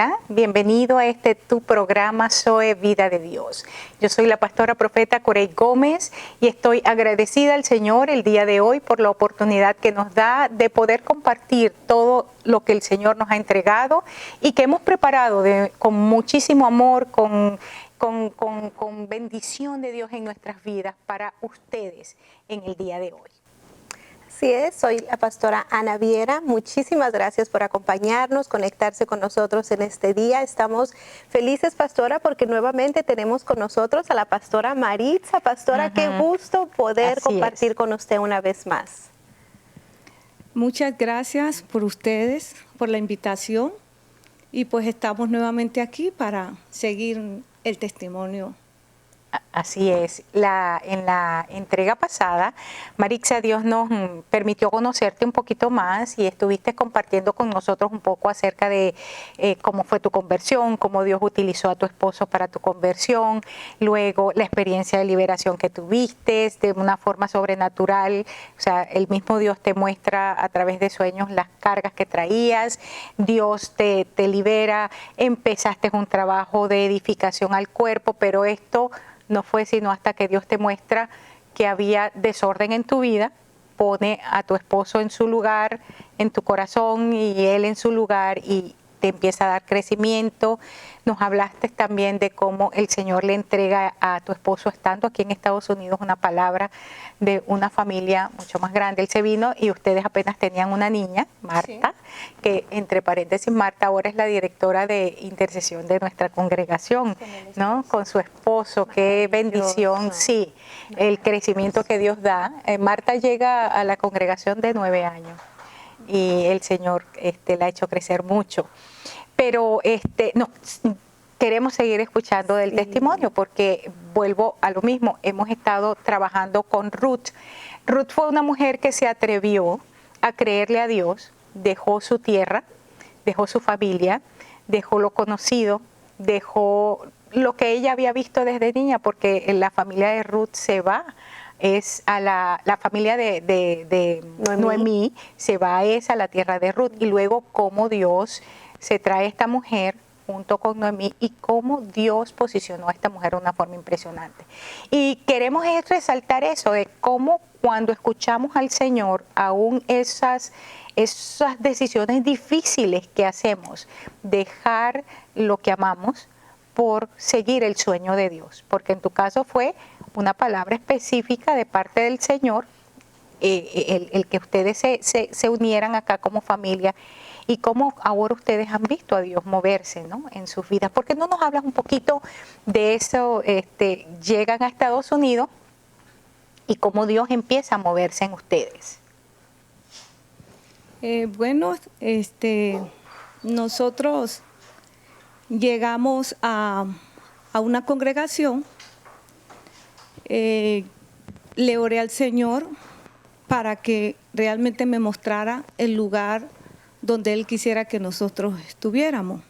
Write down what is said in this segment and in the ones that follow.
Hola, bienvenido a tu programa Zoe Vida de Dios. Yo soy la pastora profeta Corey Gómez y estoy agradecida al Señor el día de hoy por la oportunidad que nos da de poder compartir todo lo que el Señor nos ha entregado y que hemos preparado con muchísimo amor, con bendición de Dios en nuestras vidas para ustedes en el día de hoy. Así es, soy la pastora Ana Viera. Muchísimas gracias por acompañarnos, conectarse con nosotros en este día. Estamos felices, pastora, porque nuevamente tenemos con nosotros a la pastora Maritza. Pastora, qué gusto poder compartir con usted una vez más. Muchas gracias por ustedes, por la invitación. Y pues estamos nuevamente aquí para seguir el testimonio. Así es. En la entrega pasada, Maritza, Dios nos permitió conocerte un poquito más y estuviste compartiendo con nosotros un poco acerca de cómo fue tu conversión, cómo Dios utilizó a tu esposo para tu conversión, luego la experiencia de liberación que tuviste de una forma sobrenatural. O sea, el mismo Dios te muestra a través de sueños las cargas que traías, Dios te libera, empezaste un trabajo de edificación al cuerpo, pero esto no fue sino hasta que Dios te muestra que había desorden en tu vida, pone a tu esposo en su lugar, en tu corazón, y él en su lugar, y te empieza a dar crecimiento. Nos hablaste también de cómo el Señor le entrega a tu esposo, estando aquí en Estados Unidos, una palabra de una familia mucho más grande. Él se vino y ustedes apenas tenían una niña, Marta, que entre paréntesis, Marta ahora es la directora de intercesión de nuestra congregación, ¿no? Con su esposo. Qué bendición, sí, el crecimiento que Dios da. Marta llega a la congregación de 9 años y el Señor la ha hecho crecer mucho. Pero queremos seguir escuchando del testimonio, porque vuelvo a lo mismo. Hemos estado trabajando con Ruth. Ruth fue una mujer que se atrevió a creerle a Dios, dejó su tierra, dejó su familia, dejó lo conocido, dejó lo que ella había visto desde niña, porque la familia de Ruth se va. Es a la familia de Noemí, se va a la tierra de Ruth, y luego cómo Dios se trae a esta mujer junto con Noemí y cómo Dios posicionó a esta mujer de una forma impresionante. Y queremos resaltar eso, de cómo cuando escuchamos al Señor, aún esas decisiones difíciles que hacemos, dejar lo que amamos por seguir el sueño de Dios, porque en tu caso fue una palabra específica de parte del Señor, el que ustedes se unieran acá como familia, y cómo ahora ustedes han visto a Dios moverse, ¿no?, en sus vidas. ¿Por qué no nos hablas un poquito de eso? Llegan a Estados Unidos y cómo Dios empieza a moverse en ustedes. Nosotros llegamos a una congregación. Le oré al Señor para que realmente me mostrara el lugar donde Él quisiera que nosotros estuviéramos.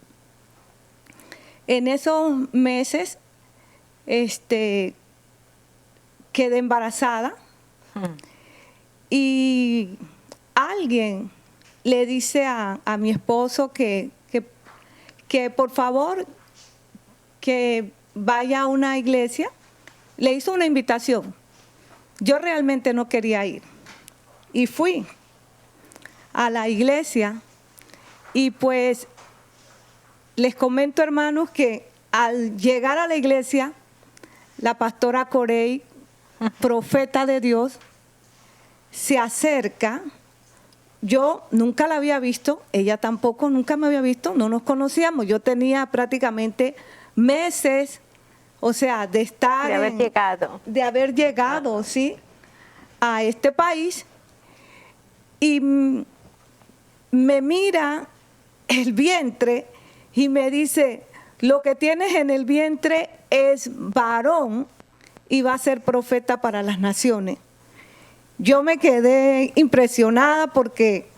En esos meses quedé embarazada y alguien le dice a mi esposo que por favor que vaya a una iglesia. Le hizo una invitación. Yo realmente no quería ir. Y fui a la iglesia y pues les comento, hermanos, que al llegar a la iglesia, la pastora Corey, profeta de Dios, se acerca. Yo nunca la había visto, ella tampoco nunca me había visto, no nos conocíamos. Yo tenía prácticamente meses, o sea, de haber llegado, ¿sí?, a este país, y me mira el vientre y me dice: lo que tienes en el vientre es varón y va a ser profeta para las naciones. Yo me quedé impresionada porque,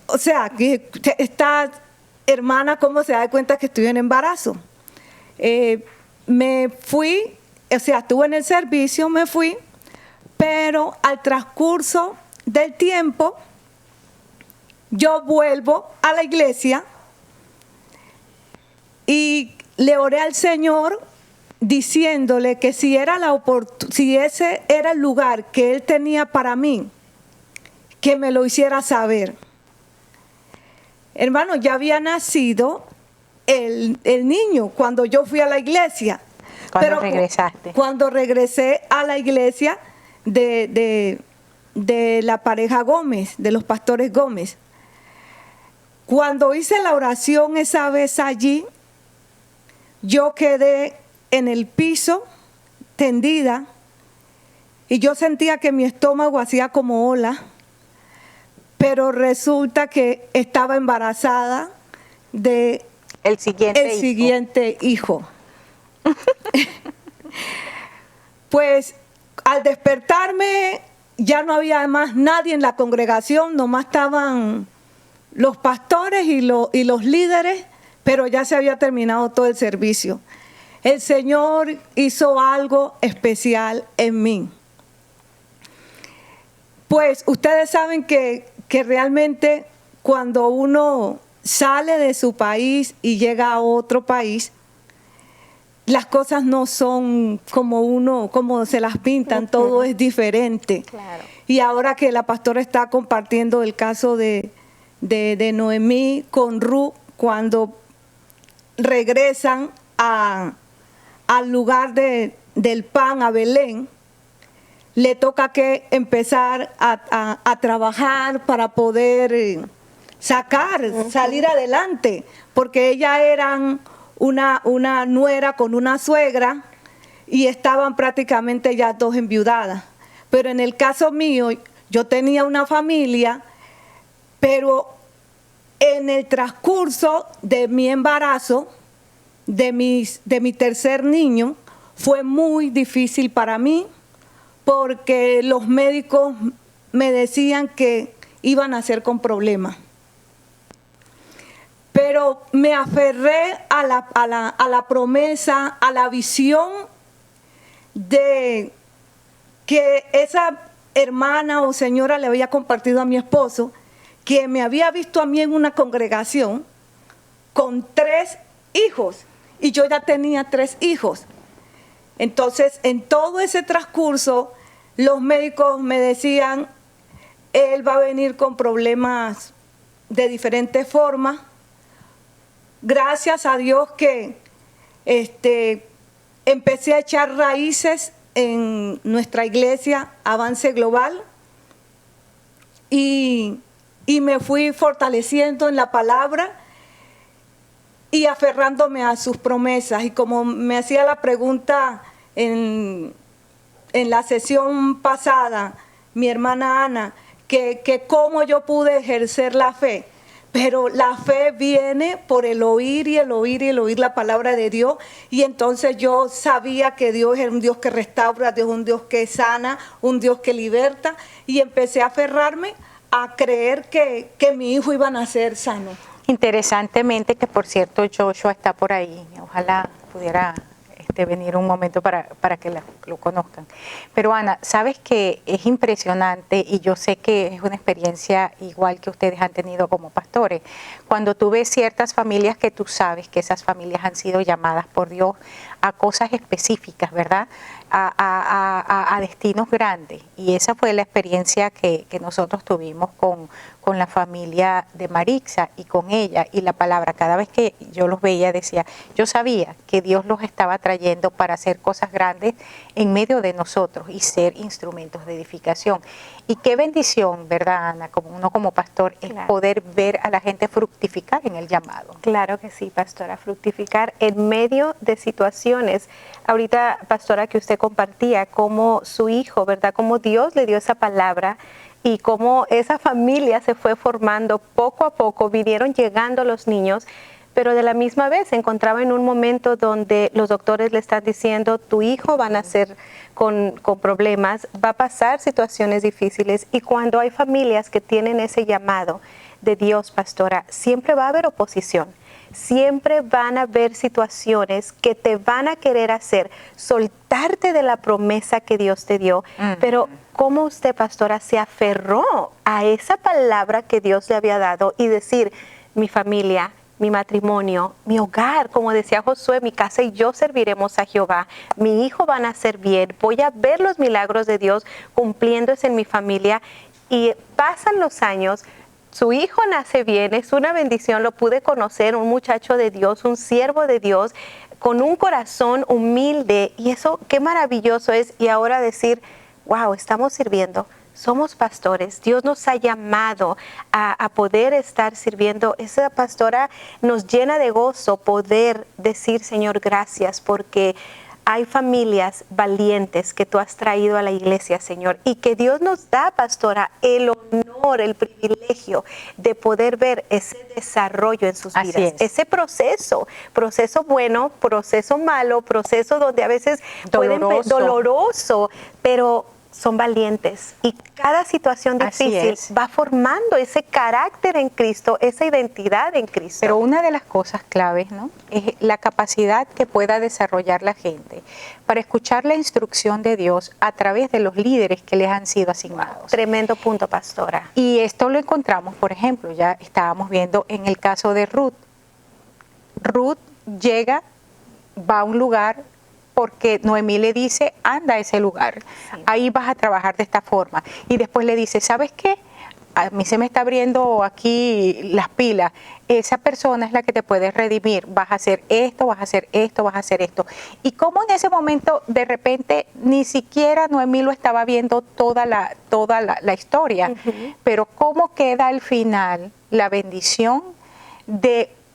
o sea, que esta hermana, ¿cómo se da cuenta que estoy en embarazo? Me fui, o sea, estuve en el servicio, me fui, pero al transcurso del tiempo yo vuelvo a la iglesia y le oré al Señor diciéndole que si ese era el lugar que Él tenía para mí, que me lo hiciera saber. Hermano, ya había nacido el niño cuando yo fui a la iglesia. Cuando regresaste. Cuando regresé a la iglesia de la pareja Gómez, de los pastores Gómez. Cuando hice la oración esa vez allí, yo quedé en el piso, tendida, y yo sentía que mi estómago hacía como ola, pero resulta que estaba embarazada de el siguiente hijo. Pues al despertarme ya no había más nadie en la congregación, nomás estaban los pastores y los líderes, pero ya se había terminado todo el servicio. El Señor hizo algo especial en mí. Pues ustedes saben que realmente cuando uno sale de su país y llega a otro país, las cosas no son como se las pintan, todo es diferente. Claro. Y ahora que la pastora está compartiendo el caso de Noemí con Ruth, cuando regresan al lugar del pan, a Belén, le toca que empezar a trabajar para poder salir adelante, porque ellas eran una nuera con una suegra y estaban prácticamente ya dos enviudadas. Pero en el caso mío, yo tenía una familia, pero en el transcurso de mi embarazo, de mi tercer niño, fue muy difícil para mí, porque los médicos me decían que iban a ser con problemas. Pero me aferré a la promesa, a la visión de que esa hermana o señora le había compartido a mi esposo, que me había visto a mí en una congregación con 3 hijos, y yo ya tenía 3 hijos. Entonces, en todo ese transcurso, los médicos me decían, él va a venir con problemas de diferentes formas. Gracias a Dios que empecé a echar raíces en nuestra iglesia Avance Global y me fui fortaleciendo en la palabra y aferrándome a sus promesas. Y como me hacía la pregunta en la sesión pasada mi hermana Ana, que cómo yo pude ejercer la fe. Pero la fe viene por el oír y el oír y el oír la palabra de Dios. Y entonces yo sabía que Dios es un Dios que restaura, Dios es un Dios que sana, un Dios que liberta. Y empecé a aferrarme a creer que mi hijo iba a nacer sano. Interesantemente, que por cierto Joshua está por ahí. Ojalá pudiera venir un momento para que lo conozcan. Pero Ana, sabes que es impresionante, y yo sé que es una experiencia igual que ustedes han tenido como pastores, cuando tú ves ciertas familias que tú sabes que esas familias han sido llamadas por Dios a cosas específicas, ¿verdad? A destinos grandes. Y esa fue la experiencia que nosotros tuvimos con la familia de Marixa y con ella. Y la palabra, cada vez que yo los veía, decía, yo sabía que Dios los estaba trayendo para hacer cosas grandes en medio de nosotros y ser instrumentos de edificación. Y qué bendición, ¿verdad, Ana? Como uno como pastor, es poder ver a la gente fructificar en el llamado. Claro que sí, pastora, fructificar en medio de situaciones. Ahorita, pastora, que usted compartía cómo su hijo, ¿verdad? Cómo Dios le dio esa palabra y cómo esa familia se fue formando poco a poco, vinieron llegando los niños, pero de la misma vez se encontraba en un momento donde los doctores le están diciendo, tu hijo va a nacer con problemas, va a pasar situaciones difíciles, y cuando hay familias que tienen ese llamado de Dios, pastora, siempre va a haber oposición. siempre van a haber situaciones que te van a querer hacer soltarte de la promesa que Dios te dio, pero ¿cómo usted, pastora, se aferró a esa palabra que Dios le había dado y decir, mi familia, mi matrimonio, mi hogar, como decía Josué, mi casa y yo serviremos a Jehová, mi hijo van a ser bien, voy a ver los milagros de Dios cumpliéndose en mi familia? Y pasan los años, su hijo nace bien, es una bendición, lo pude conocer, un muchacho de Dios, un siervo de Dios, con un corazón humilde, y eso qué maravilloso es. Y ahora decir, wow, estamos sirviendo, somos pastores, Dios nos ha llamado a poder estar sirviendo. Esa pastora nos llena de gozo poder decir, Señor, gracias, porque hay familias valientes que tú has traído a la iglesia, Señor, y que Dios nos da, pastora, el honor, el privilegio de poder ver ese desarrollo en sus Así vidas, es. ese proceso bueno, proceso malo, proceso donde a veces doloroso, pero son valientes, y cada situación Así difícil es. va formando ese carácter en Cristo, esa identidad en Cristo. Pero una de las cosas claves, ¿no?, es la capacidad que pueda desarrollar la gente para escuchar la instrucción de Dios a través de los líderes que les han sido asignados. Tremendo punto, pastora. Y esto lo encontramos, por ejemplo, ya estábamos viendo en el caso de Ruth. Ruth llega, va a un lugar porque Noemí le dice, anda a ese lugar, Sí. ahí vas a trabajar de esta forma. Y después le dice, ¿sabes qué? A mí se me está abriendo aquí las pilas. Esa persona es la que te puede redimir. Vas a hacer esto, vas a hacer esto, vas a hacer esto. Y como en ese momento, de repente, ni siquiera Noemí lo estaba viendo toda la historia. Pero cómo queda al final la bendición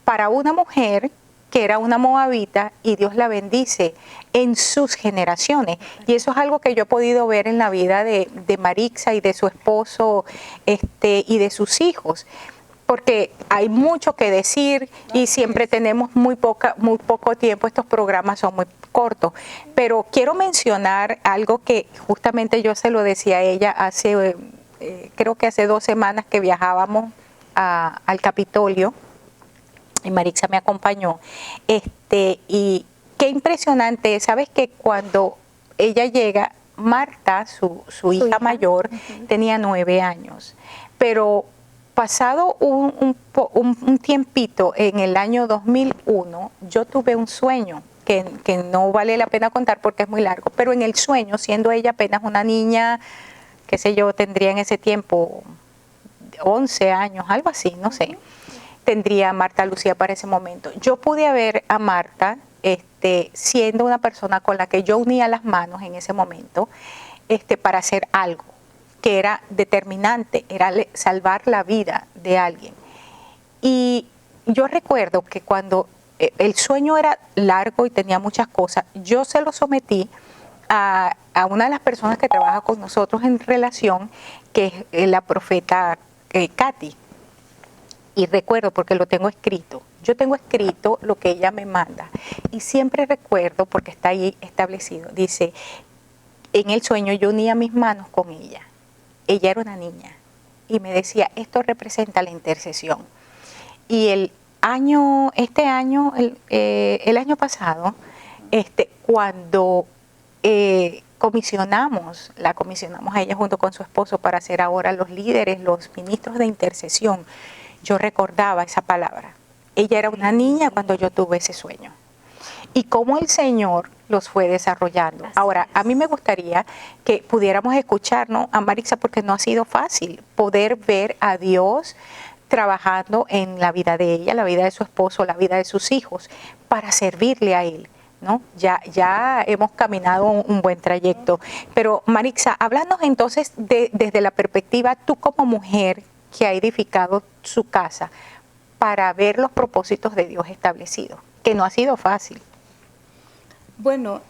para una mujer que era una moabita, y Dios la bendice en sus generaciones. Y eso es algo que yo he podido ver en la vida de Marixa y de su esposo y de sus hijos. Porque hay mucho que decir y siempre tenemos muy poco tiempo, estos programas son muy cortos. Pero quiero mencionar algo que justamente yo se lo decía a ella hace, creo que hace 2 semanas que viajábamos al Capitolio, y Marixa me acompañó, y qué impresionante, sabes que cuando ella llega, Marta, su hija mayor, tenía 9 años, pero pasado un tiempito, en el año 2001, yo tuve un sueño que no vale la pena contar porque es muy largo, pero en el sueño, siendo ella apenas una niña, qué sé yo, tendría en ese tiempo 11 años, algo así, no sé, tendría Marta Lucía para ese momento. Yo pude ver a Marta siendo una persona con la que yo unía las manos en ese momento para hacer algo que era determinante, era salvar la vida de alguien. Y yo recuerdo que cuando el sueño era largo y tenía muchas cosas, yo se lo sometí a una de las personas que trabaja con nosotros en relación, que es la profeta Katy. Y recuerdo, porque lo tengo escrito, yo tengo escrito lo que ella me manda. Y siempre recuerdo, porque está ahí establecido, dice, en el sueño yo unía mis manos con ella. Ella era una niña. Y me decía, esto representa la intercesión. Y el año pasado, cuando la comisionamos a ella junto con su esposo para ser ahora los líderes, los ministros de intercesión, yo recordaba esa palabra. Ella era una niña cuando yo tuve ese sueño. Y cómo el Señor los fue desarrollando. Ahora, a mí me gustaría que pudiéramos escucharnos a Marixa, porque no ha sido fácil poder ver a Dios trabajando en la vida de ella, la vida de su esposo, la vida de sus hijos, para servirle a Él, ¿no? Ya hemos caminado un buen trayecto. Pero Marixa, háblanos entonces desde la perspectiva, tú como mujer que ha edificado su casa, para ver los propósitos de Dios establecidos, que no ha sido fácil. Bueno,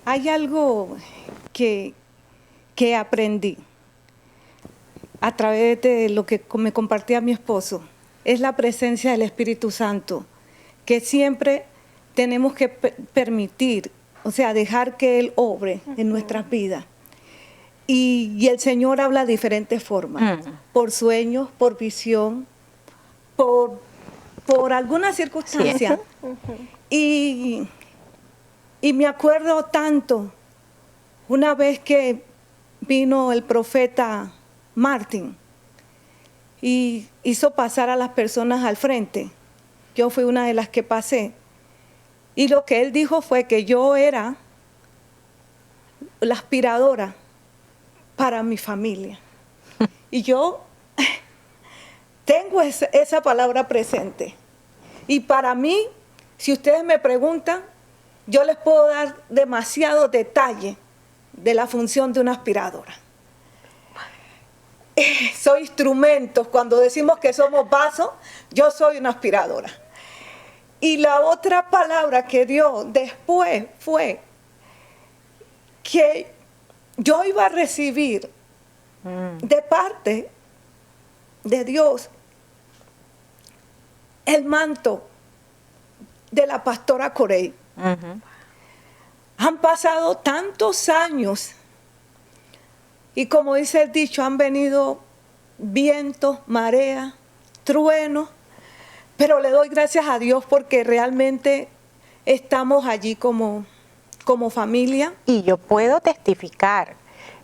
hay algo que aprendí a través de lo que me compartía mi esposo, es la presencia del Espíritu Santo, que siempre tenemos que permitir, o sea, dejar que Él obre en nuestras vidas. Y el Señor habla de diferentes formas, por sueños, por visión, por por alguna circunstancia. Y me acuerdo tanto una vez que vino el profeta Martín y hizo pasar a las personas al frente. Yo fui una de las que pasé. Y lo que él dijo fue que yo era la aspiradora para mi familia. Y yo tengo esa palabra presente. Y para mí, si ustedes me preguntan, yo les puedo dar demasiado detalle de la función de una aspiradora. Soy instrumentos. Cuando decimos que somos vasos, yo soy una aspiradora. Y la otra palabra que dio después fue que yo iba a recibir de parte de Dios el manto de la pastora Corey. Han pasado tantos años y, como dice el dicho, han venido vientos, mareas, truenos, pero le doy gracias a Dios porque realmente estamos allí como familia. Y yo puedo testificar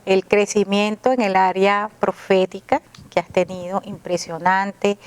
el crecimiento en el área profética que has tenido, impresionante,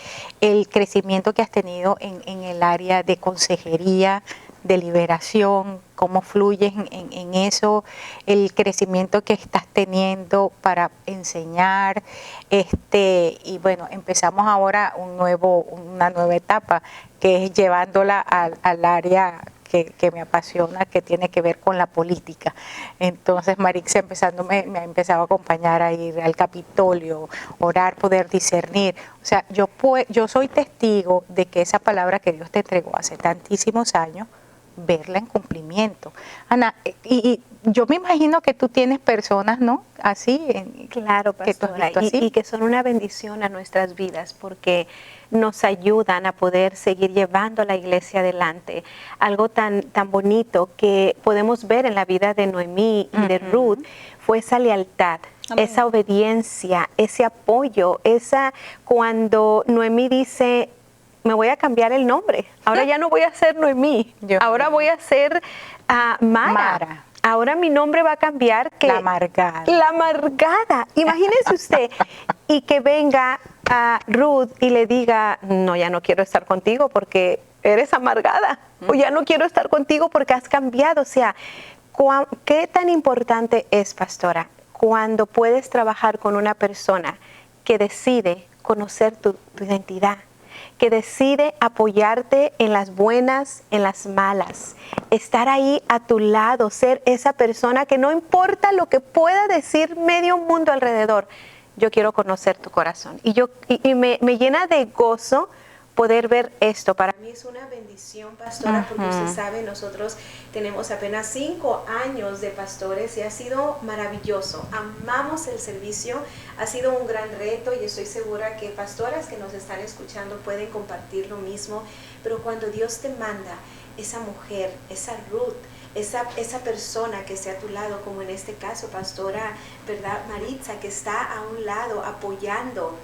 el crecimiento que has tenido en el área de consejería, de liberación, cómo fluyes en eso, el crecimiento que estás teniendo para enseñar, y bueno, empezamos ahora una nueva etapa, que es llevándola al área que me apasiona, que tiene que ver con la política. Entonces Marixa me ha empezado a acompañar a ir al Capitolio, orar, poder discernir. O sea, yo soy testigo de que esa palabra que Dios te entregó hace tantísimos años, verla en cumplimiento. Ana, y yo me imagino que tú tienes personas, ¿no? Así. Claro, pastora, que y que son una bendición a nuestras vidas porque nos ayudan a poder seguir llevando la iglesia adelante. Algo tan bonito que podemos ver en la vida de Noemí y de Ruth fue esa lealtad. Amén. Esa obediencia, ese apoyo, cuando Noemí dice: me voy a cambiar el nombre. Ahora ya no voy a ser Noemí. Ahora voy a ser Mara. Ahora mi nombre va a cambiar. La amargada. La amargada. Imagínese usted. Y que venga a Ruth y le diga: no, ya no quiero estar contigo porque eres amargada. O ya no quiero estar contigo porque has cambiado. O sea, ¿qué tan importante es, pastora, cuando puedes trabajar con una persona que decide conocer tu identidad? Que decide apoyarte en las buenas, en las malas, estar ahí a tu lado, ser esa persona que no importa lo que pueda decir medio mundo alrededor, yo quiero conocer tu corazón. Y me llena de gozo poder ver esto. Para mí es una bendición, pastora, porque usted sabe, nosotros tenemos apenas 5 años de pastores y ha sido maravilloso. Amamos el servicio, ha sido un gran reto y estoy segura que pastoras que nos están escuchando pueden compartir lo mismo. Pero cuando Dios te manda esa mujer, esa Ruth, esa persona que esté a tu lado, como en este caso, pastora, ¿verdad? Maritza, que está a un lado apoyando.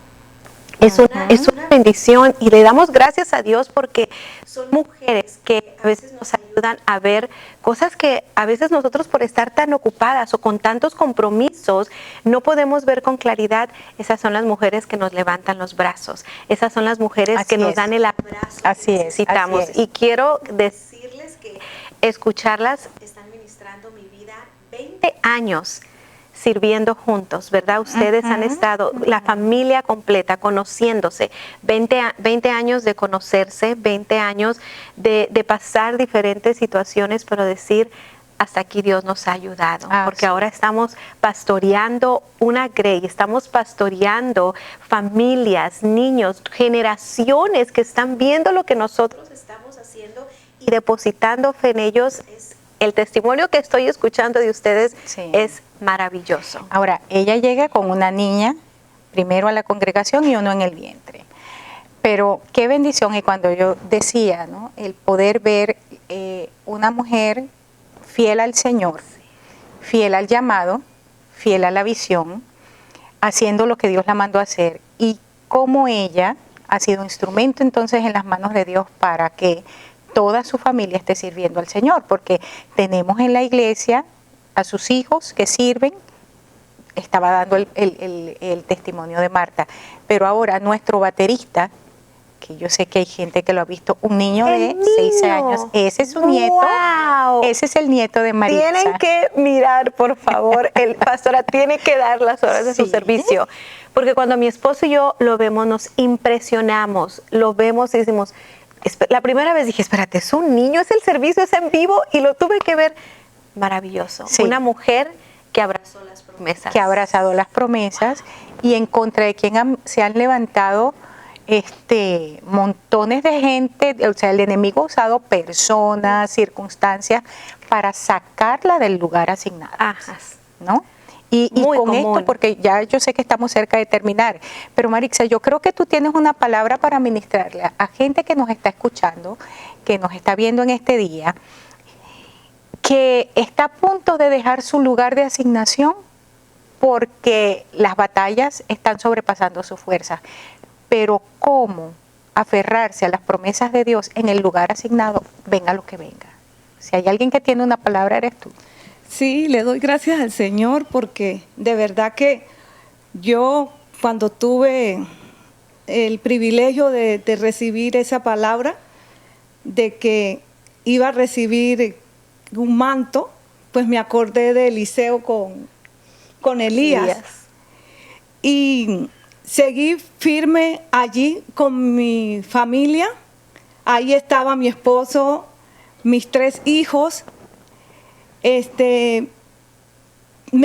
Es una bendición y le damos gracias a Dios porque son mujeres que a veces nos ayudan a ver cosas que a veces nosotros, por estar tan ocupadas o con tantos compromisos, no podemos ver con claridad. Esas son las mujeres que nos levantan los brazos. Esas son las mujeres que nos dan el abrazo que necesitamos. Y quiero decirles que escucharlas están ministrando mi vida 20 años. Sirviendo juntos, ¿verdad? Ustedes han estado, la familia completa, conociéndose, 20 años de conocerse, 20 años de pasar diferentes situaciones, pero decir: hasta aquí Dios nos ha ayudado, porque ahora estamos pastoreando una grey, estamos pastoreando familias, niños, generaciones que están viendo lo que nosotros estamos haciendo y depositando fe en ellos. El testimonio que estoy escuchando de ustedes es maravilloso. Ahora, ella llega con una niña, primero a la congregación y uno en el vientre. Pero qué bendición, y cuando yo decía, ¿no?, el poder ver una mujer fiel al Señor, fiel al llamado, fiel a la visión, haciendo lo que Dios la mandó a hacer, y cómo ella ha sido instrumento entonces en las manos de Dios para que toda su familia esté sirviendo al Señor, porque tenemos en la iglesia a sus hijos que sirven. Estaba dando el testimonio de Marta, pero ahora nuestro baterista, que yo sé que hay gente que lo ha visto, un niño de 6 años, ese es su nieto, ese es el nieto de Maritza. Tienen que mirar, por favor, el pastora tiene que dar las horas de su servicio, porque cuando mi esposo y yo lo vemos, nos impresionamos, lo vemos y decimos, la primera vez dije, espérate, es un niño, es el servicio, es en vivo, y lo tuve que ver, maravilloso, una mujer que abrazó las promesas. Que ha abrazado las promesas y en contra de quien se han levantado montones de gente, o sea, el enemigo ha usado personas, circunstancias para sacarla del lugar asignado, ¿no? Y con esto, porque ya yo sé que estamos cerca de terminar, pero Maritza, yo creo que tú tienes una palabra para ministrarle a gente que nos está escuchando, que nos está viendo en este día, que está a punto de dejar su lugar de asignación porque las batallas están sobrepasando sus fuerzas. Pero cómo aferrarse a las promesas de Dios en el lugar asignado, venga lo que venga. Si hay alguien que tiene una palabra, eres tú. Sí, le doy gracias al Señor porque de verdad que yo cuando tuve el privilegio de recibir esa palabra, de que iba a recibir un manto, pues me acordé de Eliseo con Elías. Y seguí firme allí con mi familia. Ahí estaba mi esposo, mis 3 hijos. Me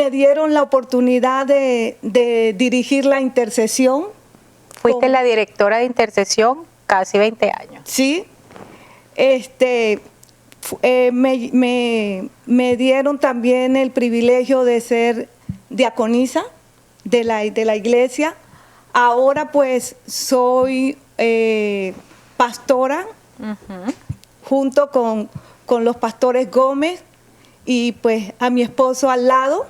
dieron la oportunidad de dirigir la intercesión. Fuiste la directora de intercesión casi 20 años. Sí. Me dieron también el privilegio de ser diaconisa de la iglesia. Ahora pues soy pastora junto con los pastores Gómez y pues a mi esposo al lado.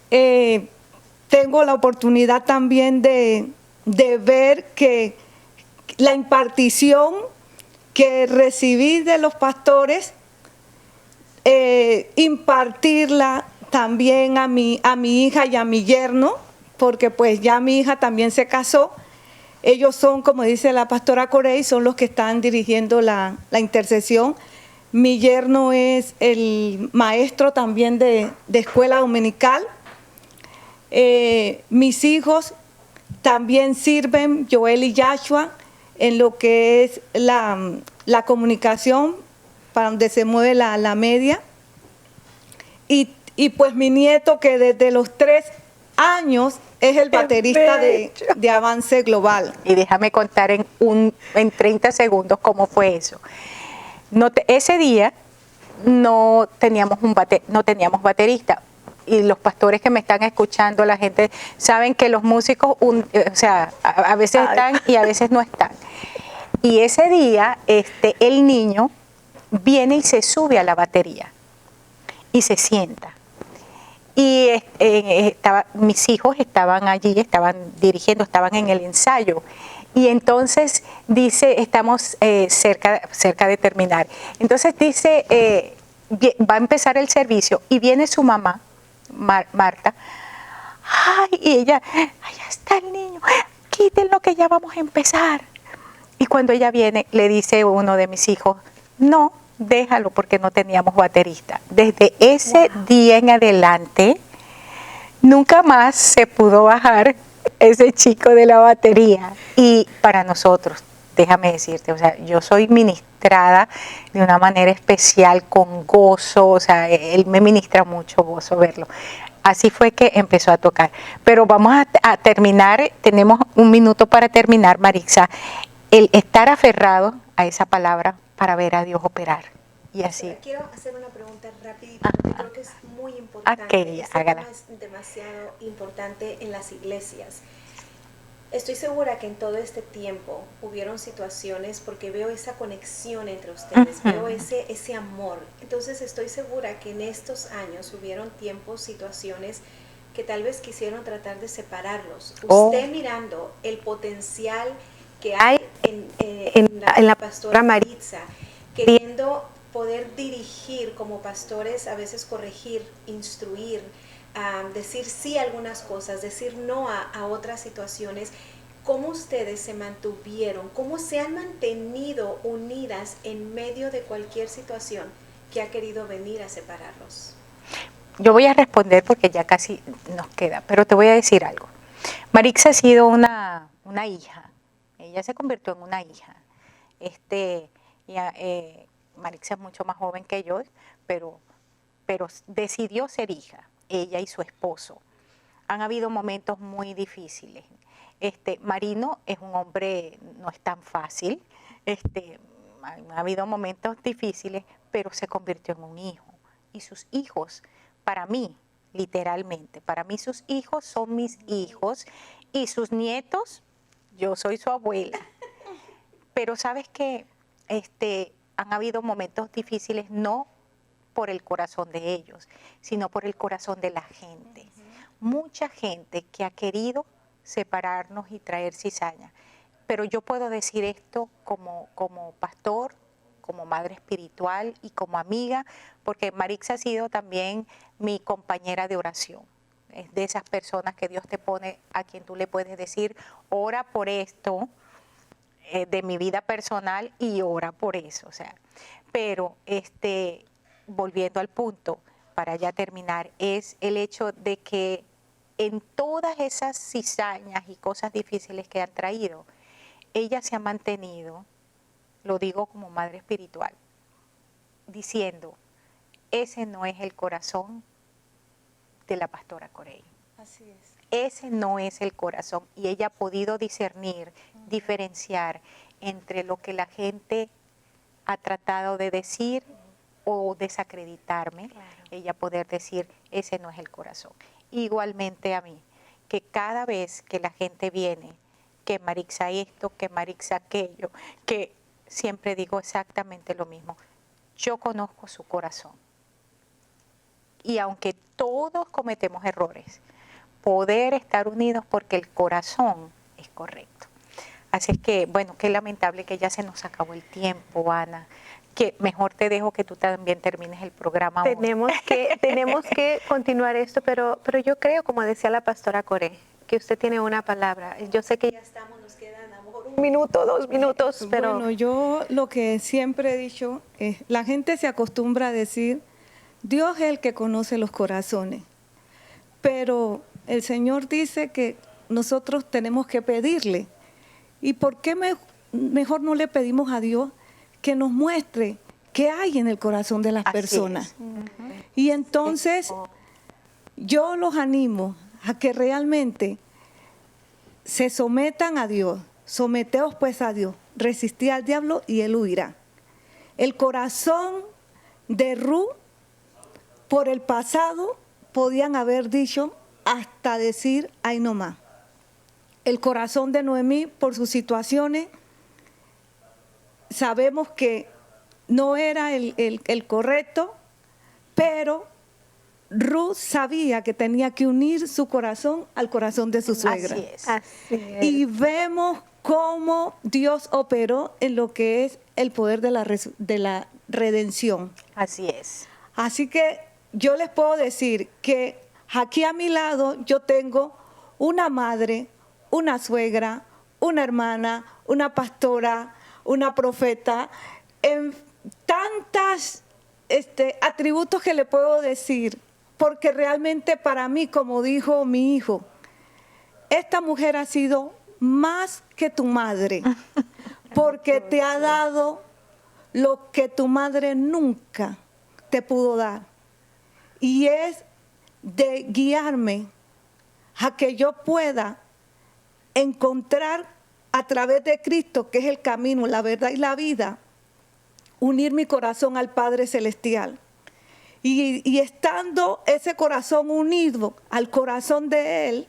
Tengo la oportunidad también de ver que la impartición que recibí de los pastores, impartirla también a mi hija y a mi yerno, porque pues ya mi hija también se casó. Ellos son, como dice la pastora Corey, son los que están dirigiendo la intercesión. Mi yerno es el maestro también de escuela dominical. Mis hijos también sirven, Joel y Yashua, en lo que es la comunicación, para donde se mueve la media. Y pues mi nieto, que desde los 3 años es el baterista de Avance Global. Y déjame contar en 30 segundos cómo fue eso. Ese día no teníamos baterista. Y los pastores que me están escuchando, la gente, saben que los músicos, a veces están y a veces no están. Y ese día, el niño viene y se sube a la batería y se sienta. Y mis hijos estaban allí, estaban dirigiendo, estaban en el ensayo. Y entonces dice, estamos cerca de terminar. Entonces dice, va a empezar el servicio y viene su mamá, Marta. Ay, y ella, allá está el niño, quítenlo que ya vamos a empezar. Y cuando ella viene, le dice uno de mis hijos, no, déjalo porque no teníamos baterista. Desde ese día en adelante, nunca más se pudo bajar ese chico de la batería. Y para nosotros, déjame decirte, o sea, yo soy ministrada de una manera especial, con gozo, o sea, él me ministra mucho gozo verlo. Así fue que empezó a tocar. Pero vamos a terminar, tenemos 1 minuto para terminar, Maritza, el estar aferrado a esa palabra para ver a Dios operar. Y así. Quiero hacer una pregunta rápida, porque creo que es muy importante. Este tema es demasiado importante en las iglesias. Estoy segura que en todo este tiempo hubieron situaciones, porque veo esa conexión entre ustedes, veo ese amor. Entonces estoy segura que en estos años hubieron tiempos, situaciones que tal vez quisieron tratar de separarlos. Oh. Usted mirando el potencial que hay en la pastora Maritza, queriendo poder dirigir como pastores, a veces corregir, instruir, decir sí a algunas cosas, decir no a otras situaciones. ¿Cómo ustedes se mantuvieron? ¿Cómo se han mantenido unidas en medio de cualquier situación que ha querido venir a separarlos? Yo voy a responder porque ya casi nos queda, pero te voy a decir algo. Maritza ha sido una hija. Ella se convirtió en una hija. Maritza es mucho más joven que yo, pero decidió ser hija, ella y su esposo. Han habido momentos muy difíciles. Marino es un hombre, no es tan fácil. Ha habido momentos difíciles, pero se convirtió en un hijo. Y sus hijos, para mí, literalmente, para mí sus hijos son mis hijos y sus nietos, yo soy su abuela. Pero sabes que han habido momentos difíciles no por el corazón de ellos, sino por el corazón de la gente. Mucha gente que ha querido separarnos y traer cizaña. Pero yo puedo decir esto como pastor, como madre espiritual y como amiga, porque Maritza ha sido también mi compañera de oración. Es de esas personas que Dios te pone a quien tú le puedes decir, ora por esto, de mi vida personal y ora por eso. O sea, pero volviendo al punto, para ya terminar, es el hecho de que en todas esas cizañas y cosas difíciles que han traído, ella se ha mantenido, lo digo como madre espiritual, diciendo, ese no es el corazón de la pastora Corey. Así es. Ese no es el corazón. Y ella ha podido discernir, diferenciar entre lo que la gente ha tratado de decir o desacreditarme, ella poder decir, ese no es el corazón. Igualmente a mí, que cada vez que la gente viene, que Maritza esto, que Maritza aquello, que siempre digo exactamente lo mismo, yo conozco su corazón. Y aunque todos cometemos errores, poder estar unidos porque el corazón es correcto. Así es que, bueno, qué lamentable que ya se nos acabó el tiempo, Ana. Que mejor te dejo que tú también termines el programa hoy. Tenemos que continuar esto, pero yo creo, como decía la pastora Coré, que usted tiene una palabra. Yo sé que ya estamos, nos quedan a lo mejor 1 minuto, 2 minutos, pero... Bueno, yo lo que siempre he dicho es, la gente se acostumbra a decir, Dios es el que conoce los corazones, pero el Señor dice que nosotros tenemos que pedirle. ¿Y por qué mejor no le pedimos a Dios que nos muestre qué hay en el corazón de las personas? Y entonces yo los animo a que realmente se sometan a Dios. Someteos pues a Dios, resistid al diablo y él huirá. El corazón de Ruth, por el pasado, podían haber dicho hasta decir, ay no más. El corazón de Noemí, por sus situaciones, sabemos que no era el correcto, pero Ruth sabía que tenía que unir su corazón al corazón de su suegra. Así es. Así es. Y vemos cómo Dios operó en lo que es el poder de la redención. Así es. Así que yo les puedo decir que aquí a mi lado yo tengo una madre, una suegra, una hermana, una pastora, una profeta, en tantos atributos que le puedo decir, porque realmente para mí, como dijo mi hijo, esta mujer ha sido más que tu madre, porque te ha dado lo que tu madre nunca te pudo dar, y es de guiarme a que yo pueda encontrar a través de Cristo, que es el camino, la verdad y la vida, unir mi corazón al Padre Celestial. Y estando ese corazón unido al corazón de Él,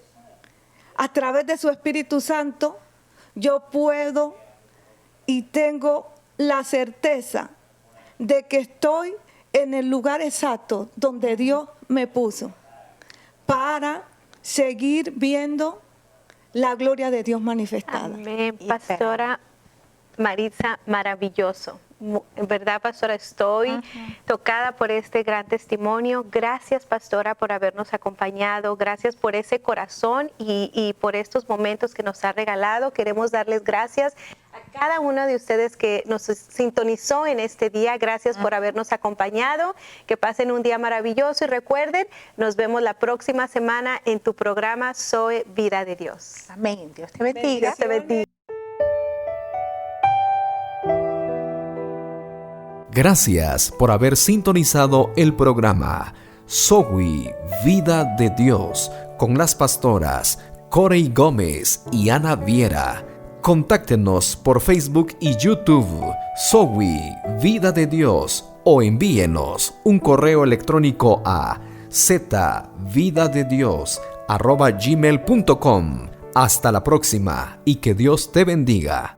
a través de su Espíritu Santo, yo puedo y tengo la certeza de que estoy en el lugar exacto donde Dios me puso para seguir viendo la gloria de Dios manifestada. Amén, Pastora Maritza, maravilloso. En verdad, Pastora, estoy tocada por este gran testimonio. Gracias, Pastora, por habernos acompañado. Gracias por ese corazón y por estos momentos que nos ha regalado. Queremos darles gracias a cada uno de ustedes que nos sintonizó en este día. Gracias por habernos acompañado. Que pasen un día maravilloso y recuerden, nos vemos la próxima semana en tu programa Zoe Vida de Dios. Amén. Dios te bendiga. Dios te bendiga. Gracias por haber sintonizado el programa Zoe Vida de Dios con las pastoras Corey Gómez y Ana Viera. Contáctenos por Facebook y YouTube Zoe Vida de Dios o envíenos un correo electrónico a zvidadedios@gmail.com. Hasta la próxima y que Dios te bendiga.